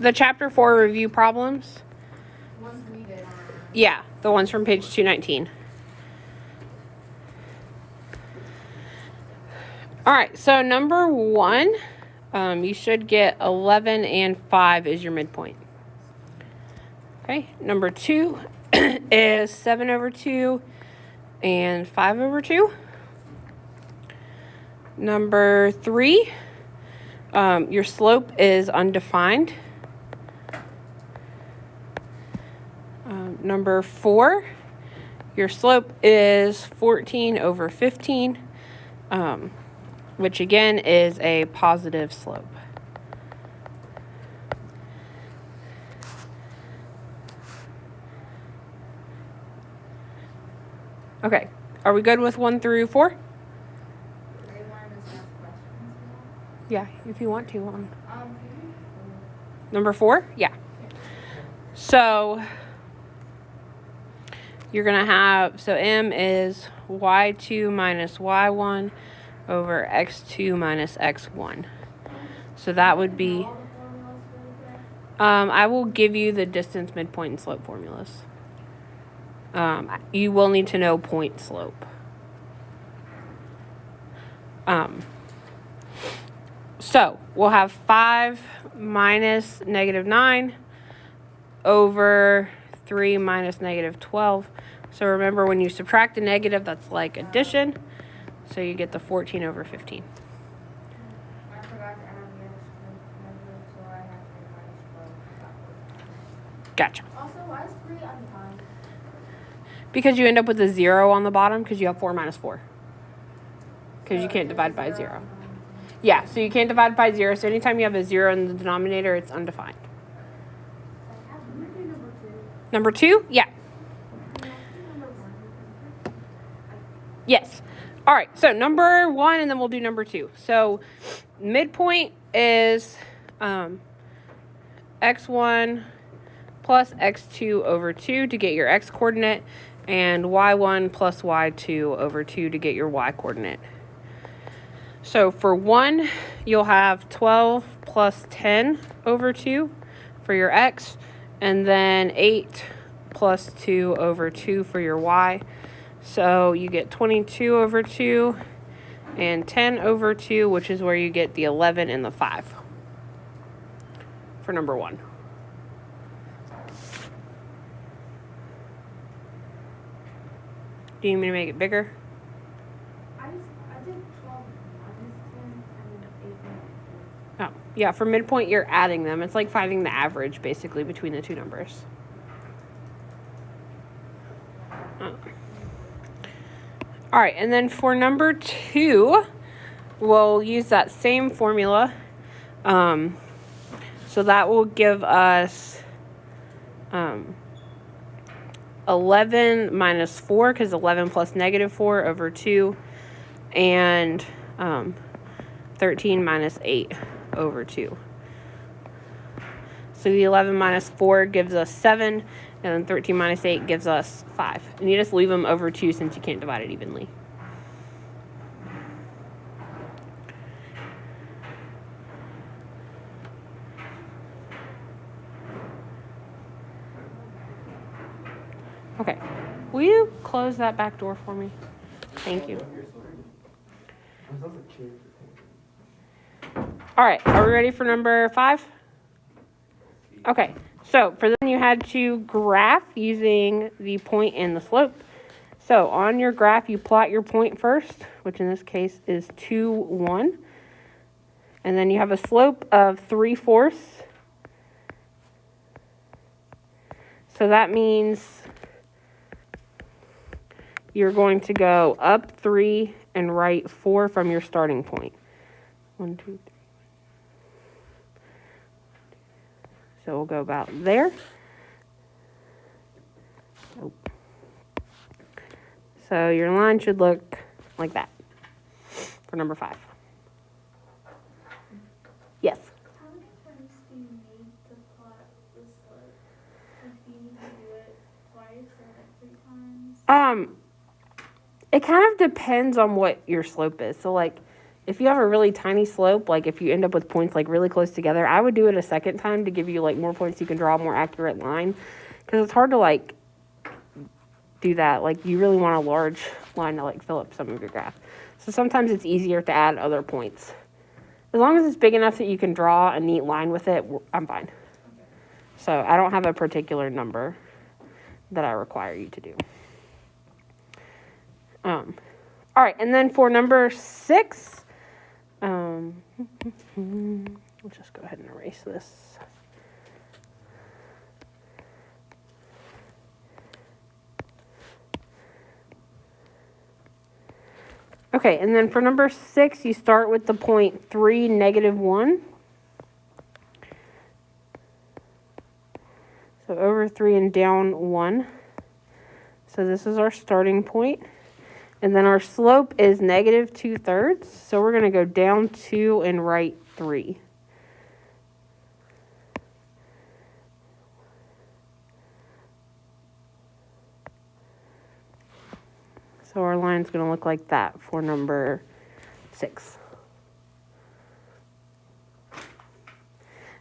The chapter 4 review problems. Yeah, the ones from page 219. All right, so number 1, you should get 11 and 5 is your midpoint. Okay, number 2 is 7 over 2 and 5 over 2. Number 3, your slope is undefined. Number 4, your slope is 14 over 15, which again is a positive slope. Okay, are we good with 1 through 4? Yeah, if you want to. Number 4? Yeah. So you're going to have, so M is y2 minus y1 over x2 minus x1. So that would be, I will give you the distance, midpoint, and slope formulas. You will need to know point slope. So we'll have 5 minus negative 9 over 3 minus negative 12. So remember, when you subtract a negative, that's like addition. So you get the 14 over 15. I forgot to add the other so I have to divide 12. Gotcha. Also, why is 3 undefined? Because you end up with a 0 on the bottom because you have 4 minus 4. Because you can't divide by 0. Yeah, so you can't divide by 0. So anytime you have a 0 in the denominator, it's undefined. Number 2? Yeah. Yes. All right, so number 1, and then we'll do number 2. So midpoint is x1 plus x2 over 2 to get your x coordinate, and y1 plus y2 over 2 to get your y coordinate. So for 1, you'll have 12 plus 10 over 2 for your x, and then 8 plus 2 over 2 for your y. So you get 22 over 2 and 10 over 2, which is where you get the 11 and the 5 for number 1. Do you need me to make it bigger? I did 12 minus 10 and then 8 minus 4. Oh, yeah, for midpoint, you're adding them. It's like finding the average, basically, between the two numbers. Oh. All right, and then for number 2, we'll use that same formula. So that will give us 11 minus 4, because 11 plus negative 4 over 2, and 13 minus 8 over 2. So the 11 minus 4 gives us 7, and then 13 minus 8 gives us 5. And you just leave them over 2 since you can't divide it evenly. Okay, will you close that back door for me? Thank you. All right, are we ready for number 5? Okay, so for then you had to graph using the point and the slope. So on your graph, you plot your point first, which in this case is 2, 1. And then you have a slope of 3/4. So that means you're going to go up 3 and right 4 from your starting point. 1, 2, 3. So we'll go about there. Oh. So your line should look like that for number 5. Yes? How many times do you need to plot the slope? Like, do you need to do it twice or like 3 times? It kind of depends on what your slope is. So like if you have a really tiny slope, like if you end up with points like really close together, I would do it a second time to give you like more points. You can draw a more accurate line, because it's hard to like do that. Like you really want a large line to like fill up some of your graph. So sometimes it's easier to add other points. As long as it's big enough that you can draw a neat line with it, I'm fine. So I don't have a particular number that I require you to do. All right, and then for number 6, let's just go ahead and erase this. Okay, and then for number 6, you start with the point 3, -1. So over 3 and down 1. So this is our starting point. And then our slope is -2/3. So we're going to go down 2 and right 3. So our line's going to look like that for number 6.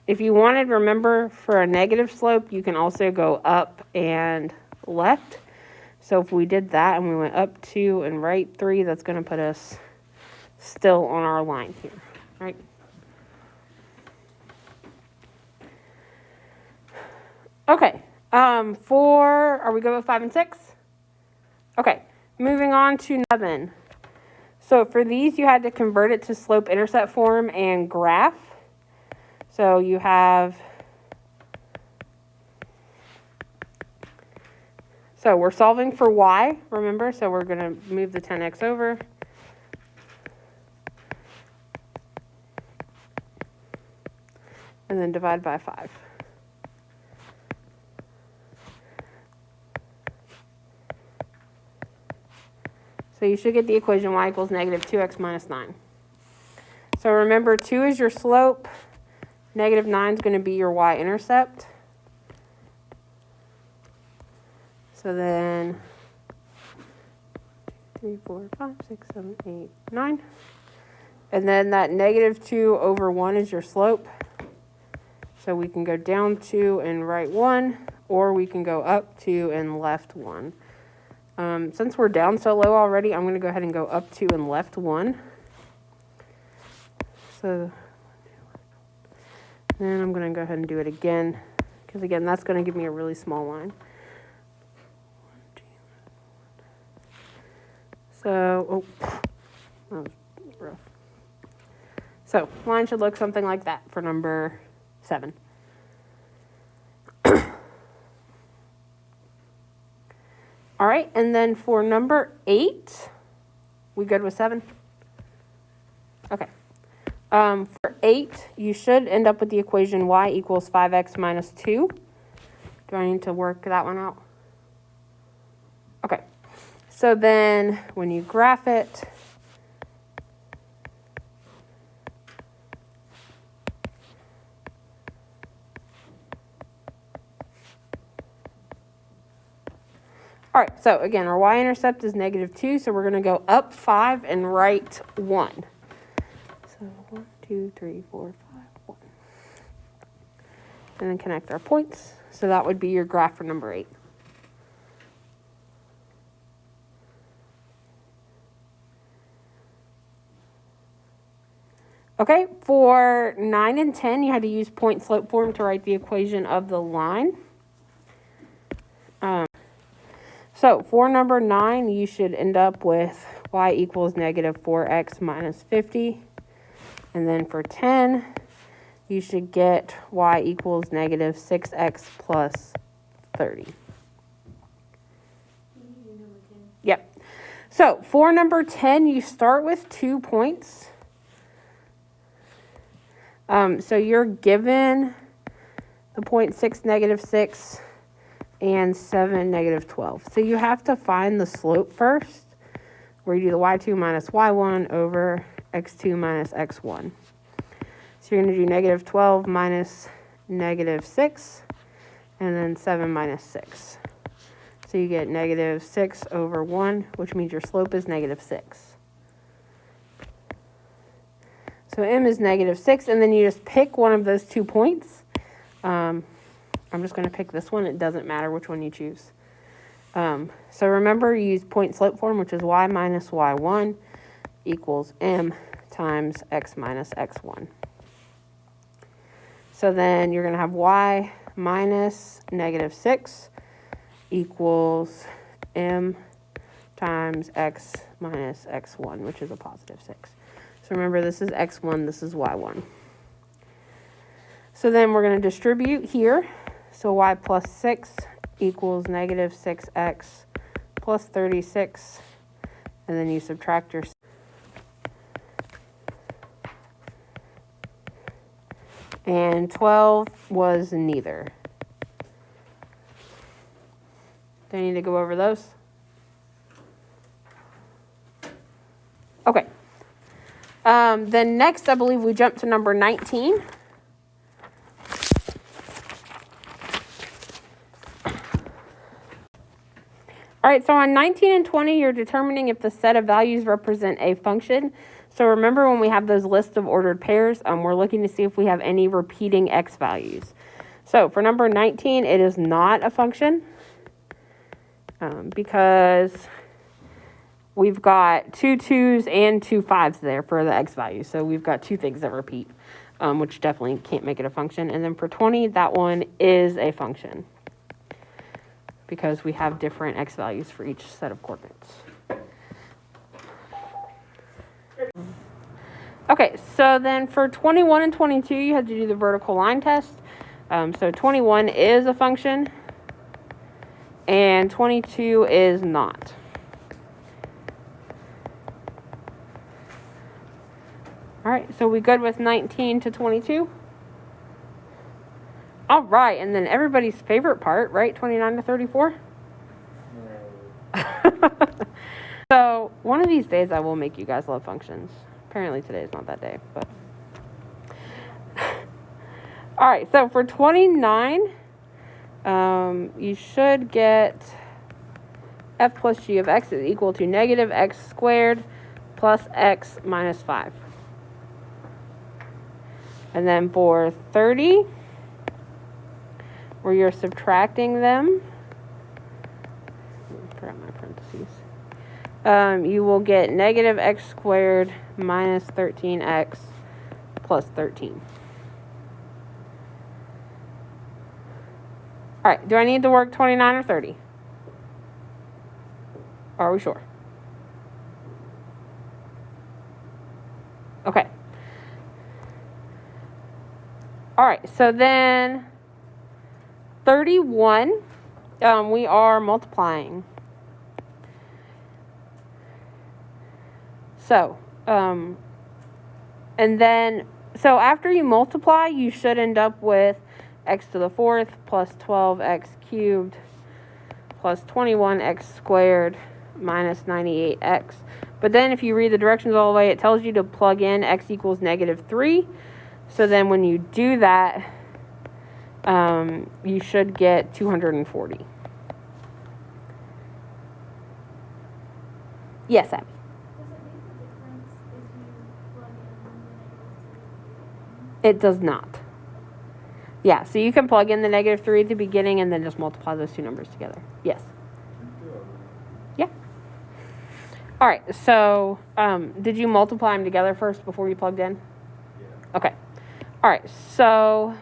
If you wanted, remember, for a negative slope, you can also go up and left. So if we did that and we went up 2 and right 3, that's going to put us still on our line here, right? Okay, are we good with 5 and 6? Okay, moving on to 7. So for these, you had to convert it to slope-intercept form and graph. So you have, so we're solving for y, remember? So we're going to move the 10x over. And then divide by 5. So you should get the equation y equals -2x minus 9. So remember, 2 is your slope. -9 is going to be your y-intercept. So then 3, 4, 5, 6, 7, 8, 9. And then that -2 over 1 is your slope. So we can go down 2 and right 1, or we can go up 2 and left 1. Since we're down so low already, I'm going to go ahead and go up 2 and left 1. So then I'm going to go ahead and do it again, because again, that's going to give me a really small line. So, that was rough. So, line should look something like that for number 7. All right, and then for number 8, we good with 7? Okay. For 8, you should end up with the equation y equals 5x minus 2. Do I need to work that one out? Okay. So then when you graph it, all right, so again, our y-intercept is -2, so we're going to go up 5 and right 1. So 1, 2, 3, 4, 5, 1. And then connect our points. So that would be your graph for number 8. Okay, for 9 and 10, you had to use point-slope form to write the equation of the line. So for number 9, you should end up with y equals -4x minus 50. And then for 10, you should get y equals -6x plus 30. Yep. So for number 10, you start with 2 points. So you're given the point 6, -6, and 7, -12. So you have to find the slope first, where you do the y2 minus y1 over x2 minus x1. So you're going to do -12 minus -6, and then 7 minus 6. So you get -6 over 1, which means your slope is -6. So m is -6, and then you just pick one of those 2 points. I'm just going to pick this one. It doesn't matter which one you choose. So remember, use point slope form, which is y minus y1 equals m times x minus x1. So then you're going to have y minus -6 equals m times x minus x1, which is a positive 6. So remember, this is x1, this is y1. So then we're going to distribute here. So y plus 6 equals -6x plus 36. And then you subtract your... And 12 was neither. Do I need to go over those? Okay. Then next, I believe we jump to number 19. All right, so on 19 and 20, you're determining if the set of values represent a function. So remember, when we have those lists of ordered pairs, we're looking to see if we have any repeating x values. So for number 19, it is not a function because we've got 2 2s and 2 5s there for the x values. So we've got 2 things that repeat, which definitely can't make it a function. And then for 20, that one is a function because we have different x values for each set of coordinates. Okay, so then for 21 and 22, you had to do the vertical line test. So 21 is a function, and 22 is not. All right, so we good with 19 to 22? All right, and then everybody's favorite part, right? 29 to 34? No. So one of these days I will make you guys love functions. Apparently today is not that day, but. All right, so for 29, you should get f plus g of x is equal to -x squared plus x minus 5. And then for 30, where you're subtracting them, I forgot my parentheses, you will get -x squared minus 13x plus 13. All right, do I need to work 29 or 30? Are we sure? Okay. All right, so then 31, we are multiplying. So, and then, so after you multiply, you should end up with x to the 4th plus 12x cubed plus 21x squared minus 98x. But then if you read the directions all the way, it tells you to plug in x equals -3. So then when you do that, you should get 240. Yes, Abby? It does not. Yeah, so you can plug in the -3 at the beginning and then just multiply those two numbers together. Yes. Yeah. All right, so did you multiply them together first before you plugged in? Yeah. Okay. All right, so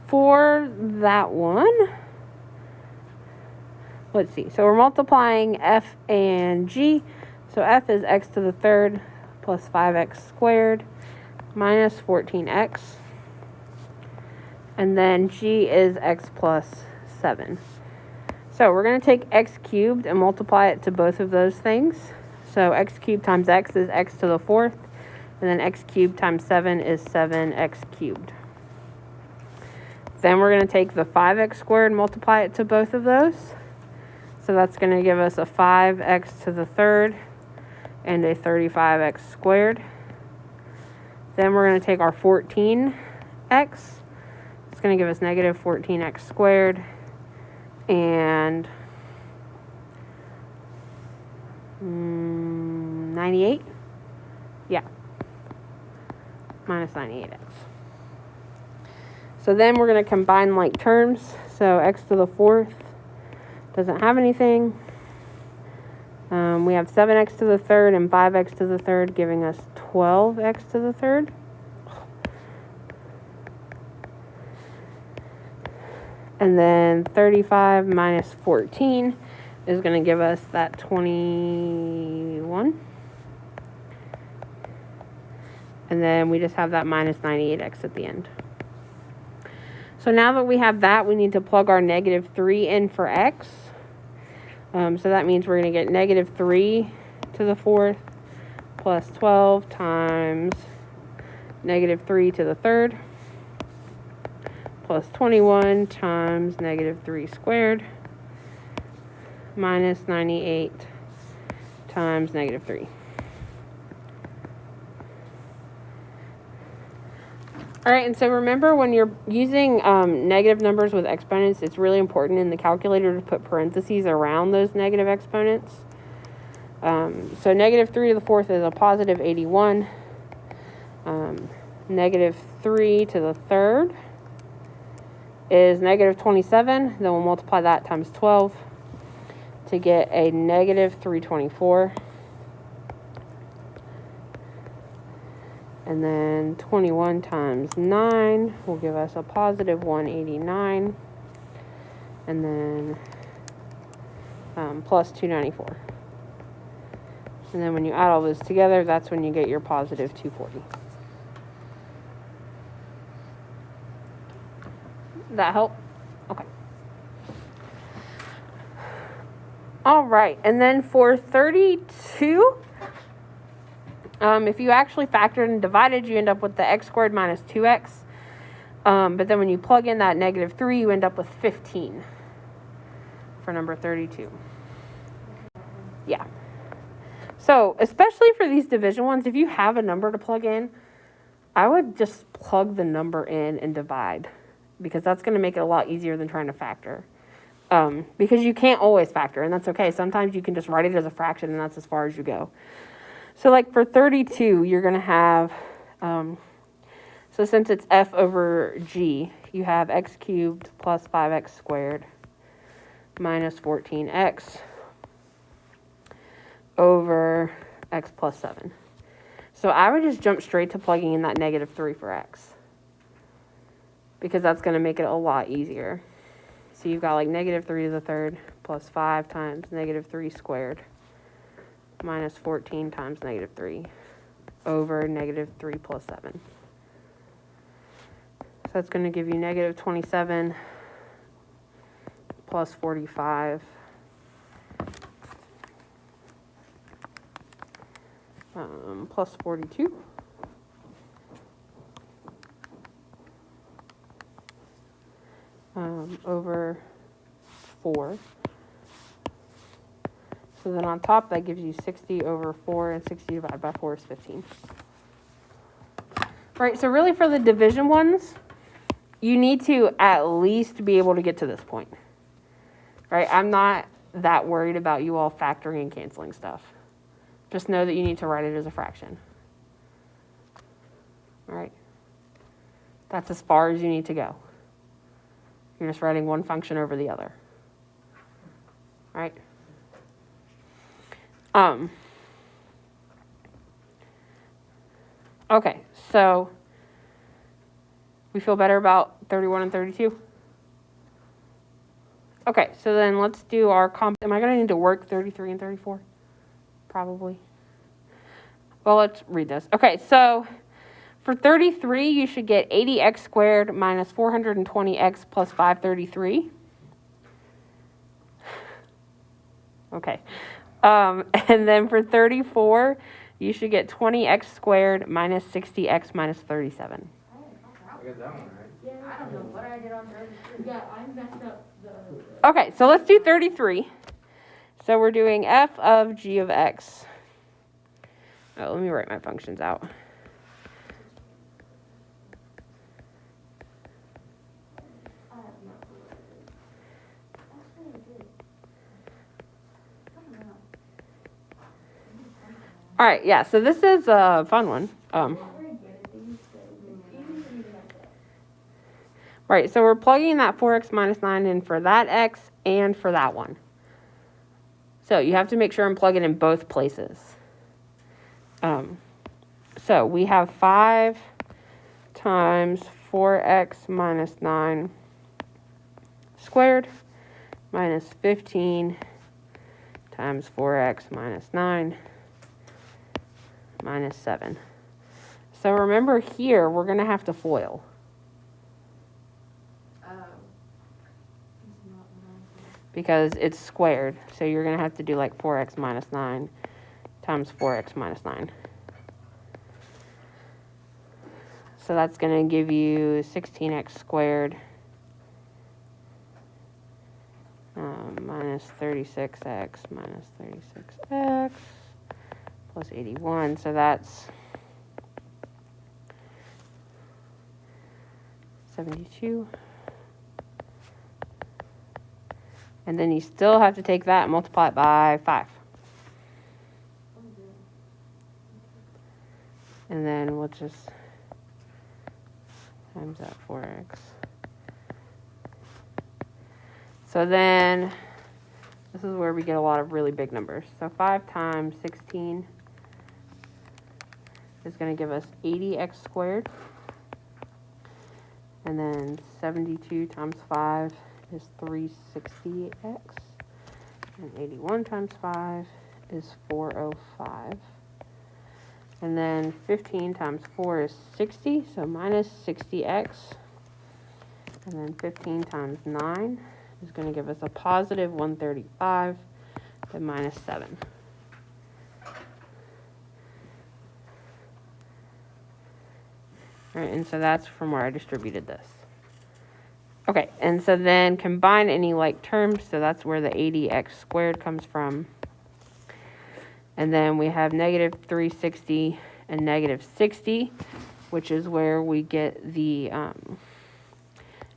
for that one, let's see. So we're multiplying f and g. So f is x to the 3rd plus 5x squared minus 14x. And then g is x plus 7. So we're going to take x cubed and multiply it to both of those things. So x cubed times x is x to the 4th. And then x cubed times 7 is 7x cubed. Then we're going to take the 5x squared and multiply it to both of those. So that's going to give us a 5x to the 3rd and a 35x squared. Then we're going to take our 14x. It's going to give us -14x squared and 98. minus 98x. So then we're going to combine like terms. So x to the fourth doesn't have anything. We have 7x to the third and 5x to the third, giving us 12x to the third. And then 35 minus 14 is going to give us that 21. And then we just have that minus 98x at the end. So now that we have that, we need to plug our negative 3 in for x. So that means we're going to get negative 3 to the fourth plus 12 times negative 3 to the third plus 21 times negative 3 squared minus 98 times negative 3. All right, and so remember when you're using negative numbers with exponents, it's really important in the calculator to put parentheses around those negative exponents. So negative 3 to the fourth is a positive 81. Negative 3 to the third is negative 27. Then we'll multiply that times 12 to get a negative 324. And then 21 times 9 will give us a positive 189. And then plus 294. And then when you add all those together, that's when you get your positive 240. That help? Okay. All right. And then for 32... if you actually factored and divided, you end up with the x squared minus 2x. But then when you plug in that negative 3, you end up with 15 for number 32. Yeah. So, especially for these division ones, if you have a number to plug in, I would just plug the number in and divide, because that's going to make it a lot easier than trying to factor. Because you can't always factor, and that's okay. Sometimes you can just write it as a fraction, and that's as far as you go. So like for 32, you're going to have, so since it's f over g, you have x cubed plus 5x squared minus 14x over x plus 7. So I would just jump straight to plugging in that negative 3 for x, because that's going to make it a lot easier. So you've got like negative 3 to the third plus 5 times negative 3 squared minus 14 times negative 3 over negative 3 plus 7. So that's going to give you negative 27 plus 45 plus 42 over 4. So then on top, that gives you 60 over 4, and 60 divided by 4 is 15. Right, so really for the division ones, you need to at least be able to get to this point. Right, I'm not that worried about you all factoring and canceling stuff. Just know that you need to write it as a fraction. All right, that's as far as you need to go. You're just writing one function over the other. All right. Okay, so we feel better about 31 and 32? Okay, so then let's do our am I going to need to work 33 and 34? Probably. Well, let's read this. Okay, so for 33, you should get 80x squared minus 420x plus 533. Okay. And then for 34, you should get 20x squared minus 60x minus 37. I got that one right. Yeah, I don't know what I did on 33. Yeah, I messed up the... Okay, so let's do 33. So we're doing f of g of x. Oh, let me write my functions out. All right, yeah, so this is a fun one. Right, so we're plugging that 4x minus 9 in for that x and for that one. So you have to make sure I'm plugging in both places. So we have 5 times 4x minus 9 squared minus 15 times 4x minus 9 minus 7. So remember here, we're going to have to FOIL. Because it's squared. So you're going to have to do like 4x minus 9 times 4x minus 9. So that's going to give you 16x squared minus 36x minus 36x plus 81. So that's 72. And then you still have to take that and multiply it by 5. And then we'll just times that 4x. So then, this is where we get a lot of really big numbers. So 5 times 16 is going to give us 80x squared. And then 72 times 5 is 360x. And 81 times 5 is 405. And then 15 times 4 is 60, so minus 60x. And then 15 times 9 is going to give us a positive 135, then minus 7. All right, and so that's from where I distributed this. Okay, and so then combine any like terms, so that's where the 80x squared comes from. And then we have negative 360 and negative 60, which is where we get the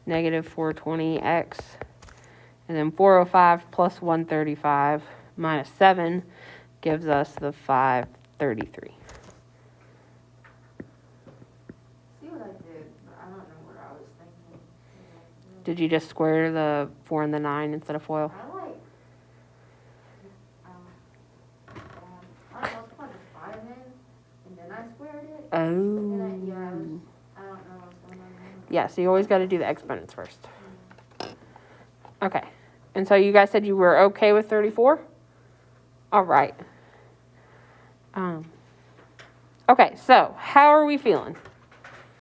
negative 420x. And then 405 plus 135 minus 7 gives us the 533. See what I did, but I don't know what I was thinking. Did you just square the 4 and the 9 instead of FOIL? I don't know, I put the 5 in, and then I squared it. Oh. I don't know what's going on there. Yeah, so you always got to do the exponents first. Okay. And so you guys said you were okay with 34? All right. Okay, so how are we feeling?